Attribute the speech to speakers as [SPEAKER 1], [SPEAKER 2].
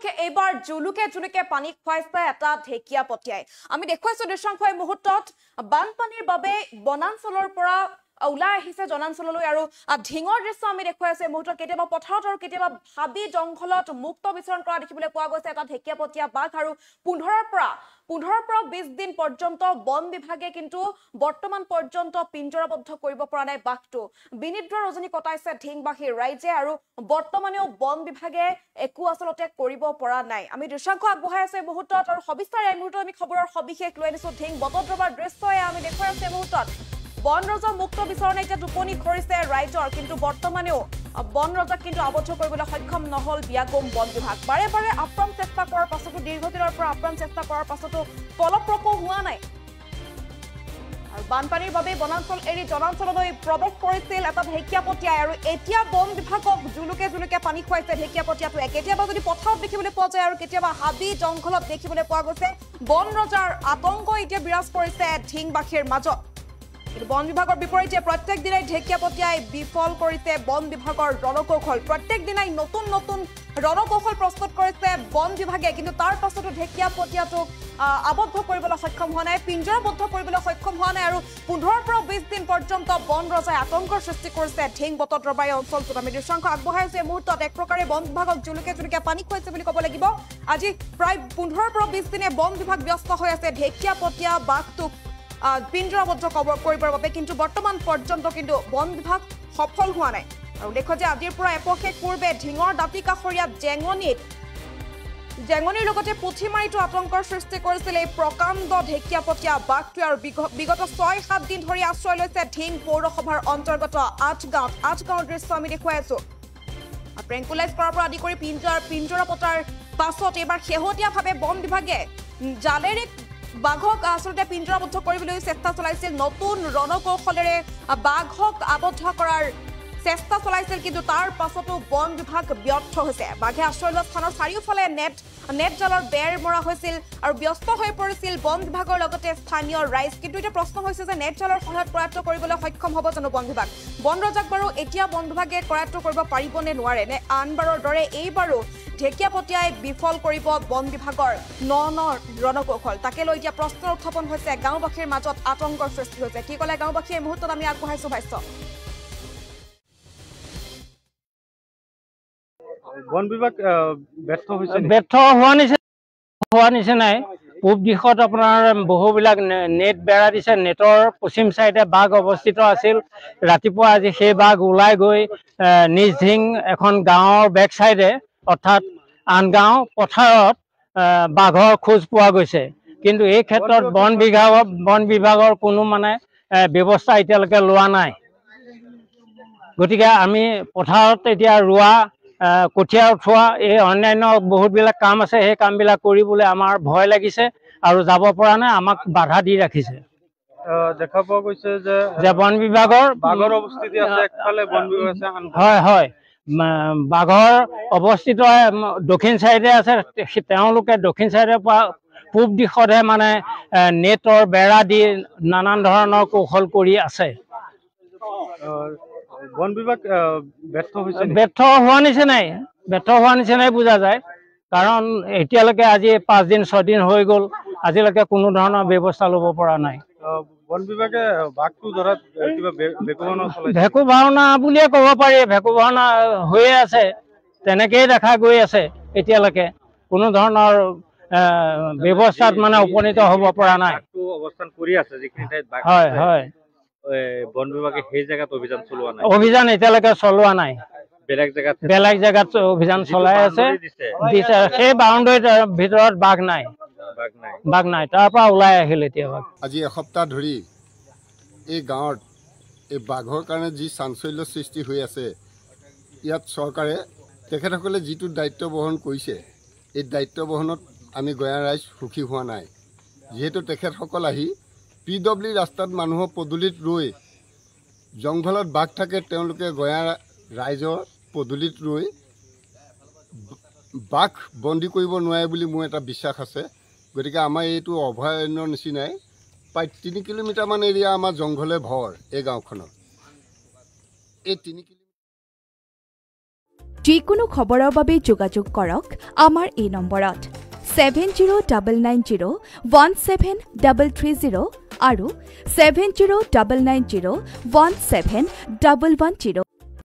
[SPEAKER 1] উপলক্ষে এইবাৰ জুলুকে জুলুকে পানী খুৱাইছে এটা ঢেকিয়া পটিয়াই আমি দেখুৱাইছো দৃশ্যাংশ এই মুহূৰ্তত বানপানীৰ বাবে বনাঞ্চলৰ পৰা ওলাই আহিছে জনাঞ্চললৈ আৰু ঢিঙৰ দৃশ্য আমি দেখুৱাইছো এই মুহূৰ্তত কেতিয়াবা পথাৰত আৰু কেতিয়াবা হাবি জংঘলত মুক্ত বিচৰণ কৰা দেখিবলৈ পোৱা গৈছে এটা ঢেকিয়া পটিয়া বাঘ আৰু 15 পৰা 20 দিন পৰ্যন্ত বন বিভাগে কিন্তু বৰ্তমান পৰ্যন্ত পিঞ্জৰাবদ্ধ কৰিব পৰা নাই বাঘটো বিনিদ্ৰ ৰজনী কটাইছে ঢিংবাহী ৰাইজে আৰু বৰ্তমানেও বন বিভাগে একো আসলতে কৰিব পৰা নাই আমি দৃশ্যাংশ আগবঢ়াই আছো এই মুহূৰ্তত আৰু সবিস্তাৰ এই মুহূৰ্তত আমি খবৰৰ সবিশেষ লৈ আনিছো ঢিং বতদ্ৰবাৰ দৃশ্যই আমি দেখুৱাই আছো এই মুহূৰ্তত বন ৰজা মুক্ত বিচৰণে এতিয়া টোপনি ধৰিছে ৰাইজৰ কিন্তু বৰ্তমানেও বন ৰজাক কিন্তু আবদ্ধ কৰিবলৈ সক্ষম নহল বিয়াগোম বন বিভাগ বাৰে বাৰে আপ্ৰাণ চেষ্টা কৰাৰ পাছতো দীৰ্ঘদিনৰ পৰা আপ্ৰাণ চেষ্টা কৰাৰ পাছতো ফলপ্ৰসূ হোৱা নাই আৰু বানপানীৰ বাবে বনাঞ্চল এৰি জনাঞ্চললৈ প্ৰৱেশ কৰিছিল এটা ঢেকিয়া পটিয়াই আৰু এতিয়া বন বিভাগক জুলুকে জুলুকে পানী খুৱাইছে ঢেকিয়া পটিয়াটোৱে কেতিয়াবা যদি পথাৰত দেখিবলৈ পোৱা যায় আৰু কেতিয়াবা হাবি জংঘলত দেখিবলৈ পোৱা গৈছে বন ৰজাৰ আতংক এতিয়া বিৰাজ কৰিছে ঢিংবাসীৰ মাজত বন বিভাগৰ বিপৰীতে প্ৰত্যেক দিনাই ঢেকিয়া পটিয়াই বিফল কৰিছে বন বিভাগৰ ৰণকৌশল প্ৰত্যেক দিনাই নতুন নতুন ৰণকৌশল প্ৰস্তুত কৰিছে বন বিভাগে কিন্তু তাৰ পাছতো ঢেকিয়া পটিয়াটোক আবদ্ধ কৰিবলৈ সক্ষম হোৱা নাই পিঞ্জৰাবদ্ধ কৰিবলৈ সক্ষম হোৱা নাই আৰু 15 পৰা 20 দিন পৰ্যন্ত বন ৰজাই আতংকৰ সৃষ্টি কৰিছে ঢিং বতদ্ৰবাৰী অঞ্চলটোত আমি দৃশ্যাংশ আগবঢ়াইছো এই মুহূৰ্তত এক প্ৰকাৰে বন বিভাগক জুলুকে জুলুকে পানী খুৱাইছে বুলি ক'ব লাগিব আজি প্ৰায় 15 পৰা 20 দিনে বন বিভাগ ব্যস্ত হৈ আছে ঢেকিয়া পটিয়া বাঘটোক পিঞ্জৰাবদ্ধ কৰিবৰ বাবে কিন্তু বৰ্তমান পৰ্যন্ত কিন্তু বন বিভাগ সফল হোৱা নাই আৰু দেখো যে আজিৰ পৰা এপক্ষেক পূৰ্বে ঢিঙৰ দাঁতি কাষৰীয়া জেঙনিৰ লগতে পুঠিমাৰিটো আতংকৰ সৃষ্টি কৰিছিল এই প্ৰকাণ্ড ঢেকিয়া পটিয়া বাঘটোৱে আৰু বিগত 6-7 দিন ধৰি আশ্ৰয় লৈছে ঢিং পৌৰসভাৰ অন্তৰ্গত 8 গাঁৱৰ দৃশ্য আমি দেখুৱাই আছো ট্ৰেংকুলাইজ কৰাৰ পৰা আদি কৰি পিঞ্জৰা পতাৰ পাছত এইবাৰ শেহতীয়াভাৱে বন বিভাগে জালেৰে বাঘক আসলতে পিঞ্জৰাবদ্ধ কৰিবলৈ চেষ্টা চলাইছিল নতুন ৰণকৌশলেৰে বাঘক আবদ্ধ কৰাৰ চেষ্টা চলাইছিল কিন্তু তাৰ পাছতো বন বিভাগ ব্যৰ্থ হৈছে বাঘে আশ্ৰয় লোৱা স্থানৰ চাৰিওফালে নেট জালৰ বেৰ মৰা হৈছিল আৰু ব্যস্ত হৈ পৰিছিল বন বিভাগৰ লগতে স্থানীয় ৰাইজ কিন্তু এটা প্ৰশ্ন হৈছে যে নেট জালৰ সহায়ত কৰায়ত্ব কৰিবলৈ সক্ষম হ'ব জানো বন বিভাগ বন ৰজাক বাৰু এতিয়া বন বিভাগে কৰায়ত্ব কৰিব পাৰিব নে নোৱাৰে নে আনবাৰৰ দৰে এইবাৰো ঢেকিয়া পটিয়াই বিফল কৰিব বন বিভাগৰ ৰণকৌশল তাকে লৈ এতিয়া প্ৰশ্ন উত্থাপন হৈছে গাঁওবাসীৰ মাজত আতংকৰ সৃষ্টি হৈছে কি ক'লে গাঁওবাসীয়ে এই মুহূৰ্তত আমি আগবঢ়াইছো ভাষ্য
[SPEAKER 2] বন বিভাগ ব্যৰ্থ
[SPEAKER 3] হোৱা নিচিনাই পূব দিশত আপোনাৰ বহুবিলাক নেট বেৰা দিছে নেটৰ পশ্চিম চাইডে বাঘ অৱস্থিত আছিল ৰাতিপুৱা আজি সেই বাঘ ওলাই গৈ নিজ ঢিং এখন গাঁৱৰ বেক চাইডে অৰ্থাৎ আন গাঁও পথাৰত বাঘৰ খোজ পোৱা গৈছে কিন্তু এই ক্ষেত্ৰত বন বিভাগৰ কোনো মানে ব্যৱস্থা এতিয়ালৈকে লোৱা নাই গতিকে আমি পথাৰত এতিয়া ৰোৱা কঠীয়া উঠোৱা এই অন্যান্য বহুতবিলাক কাম আছে সেই কামবিলাক কৰিবলৈ আমাৰ ভয় লাগিছে আৰু যাব পৰা নাই আমাক বাধা দি ৰাখিছে
[SPEAKER 2] দেখা পোৱা গৈছে যে
[SPEAKER 3] বন বিভাগৰ
[SPEAKER 2] বাঘৰ অৱস্থিতি আছে একফালে বন বিভাগ আছে
[SPEAKER 3] হয় বাঘৰ অৱস্থিত দক্ষিণ চাইডে আছে তেওঁলোকে দক্ষিণ চাইডৰ পৰা পূব দিশতহে মানে নেটৰ বেৰা দি নানান ধৰণৰ কৌশল কৰি আছে
[SPEAKER 2] বন বিভাগ ব্যৰ্থ
[SPEAKER 3] হোৱা নিচিনাই বুজা যায় কাৰণ এতিয়ালৈকে আজি 5 দিন 6 দিন হৈ গ'ল আজিলৈকে কোনো ধৰণৰ ব্যৱস্থা ল'ব পৰা নাই
[SPEAKER 2] বন বিভাগে বাঘটো ধৰাত কিবা
[SPEAKER 3] ভেকু ভাওনা বুলিয়ে ক'ব পাৰি ভেকু ভাওনা হৈয়ে আছে তেনেকেই দেখা গৈ আছে এতিয়ালৈকে কোনো ধৰণৰ ব্যৱস্থাত মানে উপনীত হ'ব পৰা নাই
[SPEAKER 2] অৱস্থান কৰি আছে যিখিনি ঠাইত বাঘ
[SPEAKER 3] হয়
[SPEAKER 2] বন বিভাগে সেই জায়গাত
[SPEAKER 3] অভিযান এতিয়ালৈকে চলোৱা নাই বেলেগ জেগাত অভিযান চলাই আছে সেই বাউণ্ডাৰীৰ ভিতৰত বাঘ নাই তাৰ পৰা ওলাই আহিল এতিয়া
[SPEAKER 4] আজি এসপ্তাহ ধৰি এই গাঁৱত এই বাঘৰ কাৰণে যি চাঞ্চল্য সৃষ্টি হৈ আছে ইয়াত চৰকাৰে তেখেতসকলে যিটো দায়িত্ব বহন কৰিছে এই দায়িত্ব বহনত আমি গঞা ৰাইজ সুখী হোৱা নাই যিহেতু তেখেতসকল আহি PW ৰাস্তাত মানুহৰ পদূলিত ৰৈ জংঘলত বাঘ থাকে তেওঁলোকে গঞা ৰাইজৰ পদূলিত ৰৈ বাঘ বন্দী কৰিব নোৱাৰে বুলি মোৰ এটা বিশ্বাস আছে গতিকে আমাৰ এইটো অভয়াৰণ্যৰ নিচিনাই প্ৰায় 3 কিলোমিটাৰমান এৰিয়া আমাৰ জংঘলে ভৰ এই গাঁওখনত এই 3 কিলোমিটাৰ
[SPEAKER 5] যিকোনো খবৰৰ বাবে যোগাযোগ কৰক আমাৰ এই নম্বৰত 7099017330 আৰু 7099017110